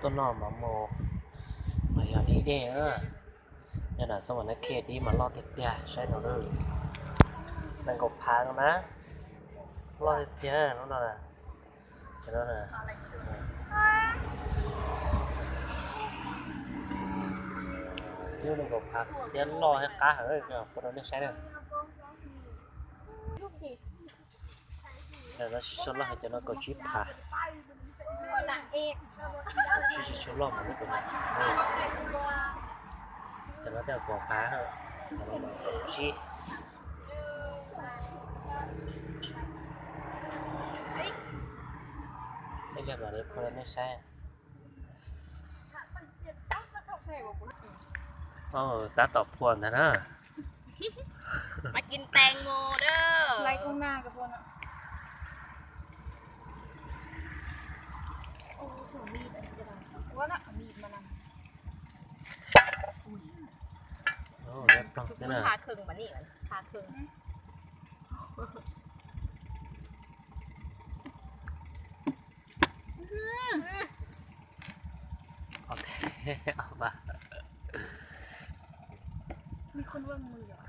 ต้นนอมโมมาอย่างที่เด้อเนี่ยนะสวรรค์เขตดีมารอดเตี้ยใช่หนูเลยมันก็พังนะรอดเตี้ยนั่นน่ะนั่นน่ะยูมันก็พังเตี้ยรอให้ก้าเฮ้ยก็คนนั้นใช่เนี่ยแต่เราชอบเราให้เจ้าเราก็ชิปผ่าชิชอบเรามันไม่เป็นไรแต่เราจะก่อพ้าเหรอเราชิไม่เรียบร้อยคนนั้นไม่ใช่ตาตอบพวนนะ มากินแตงโมเด้อไล่ตรงหน้ากับพวกน่ะโอ้สูมีดอันนี้จะได้ว่าน่ะมีดมานำโอ้เรียบร้อยสินะคาครึ่งมานี่คาครึ่งโอเคเอาบ้ามีคนเบิ่งมือเหรอ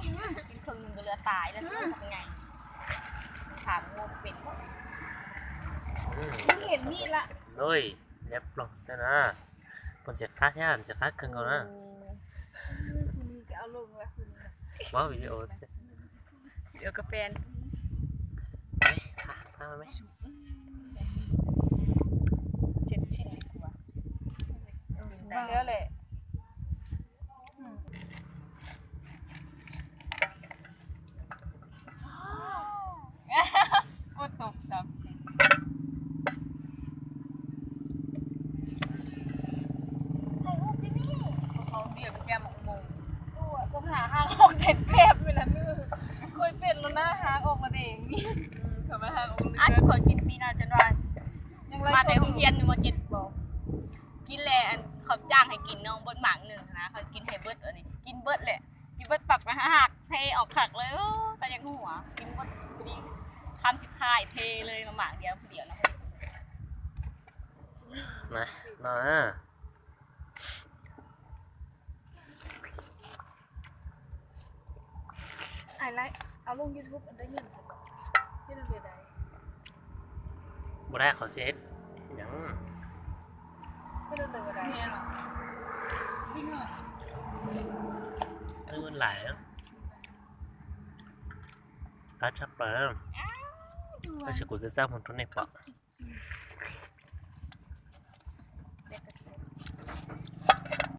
กินครึ่งนึงก็เรือตายแล้วทำไงถามงูเป็นมึงเห็นมีดละเลยเรียบร้อยสินะคนจะคัดย่านจะคัดกันก่อนนะคุณนี่ก็เอาลงแล้วคุณว่าวิดีโอเดี๋ยวกับแฟนไหมพาไหม7 ชิ้นดีกว่าแล้วแหละโอ้ตกซ้ำเขาเบียร์เป็นแก้มหมงตัวสภาหางออกเด็ดเทพเลยนะมือเคยเป็นแล้วนะหางออกมาเองนี่ทำไมหางออกอาจจะคนกินปีนาจนว่ามาแต่โรงเรียนมา7บอกกินแหละเขาจ้างให้กินน้องเบิ้ลหมากหนึ่งนะเขากินให้เบิ้ลอันนี้กินเบิ้ลแหละกินเบิ้ลปักไปหักเทออกผักเลยแต่ยังหัวกินเบิ้ลพอดีทำจิตทายเทเลยมาหมากเดียวเดียวนะมาไอ้ไรเอาลง YouTube อันได้ยินสักก่อนที่เราเรียนได้บ่ได้ขอเซตยังไม่รู้เลยว่าได้ที่เงินเงินไหลการชักเปิมก็จะกูจะจ้างคนทุนในปะ